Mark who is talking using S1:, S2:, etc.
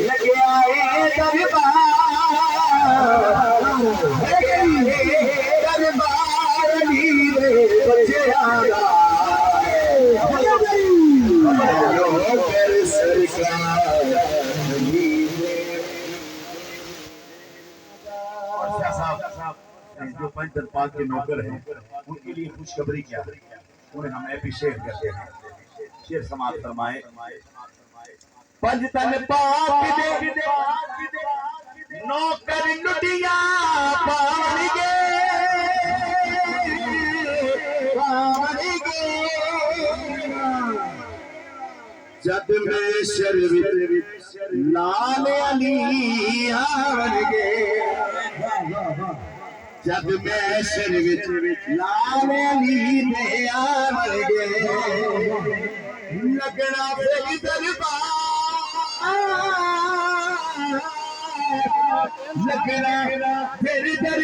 S1: लगे आए दरबार नीरे बचे आगा कर सरकार जो पंच दरबार के नौकर हैं उनके लिए खुशखबरी क्या है, उन्हें हम अभिषेक करते हैं। शेर समाप्त फरमाए। पंजतन पाक दे नौकर लुटिया पावनगे जब मैं शर्वित लाल अली आवनगे जब मैं शर्वित लाल अली दे आवनगे लगना फिर दरबार लगना फिर दरबार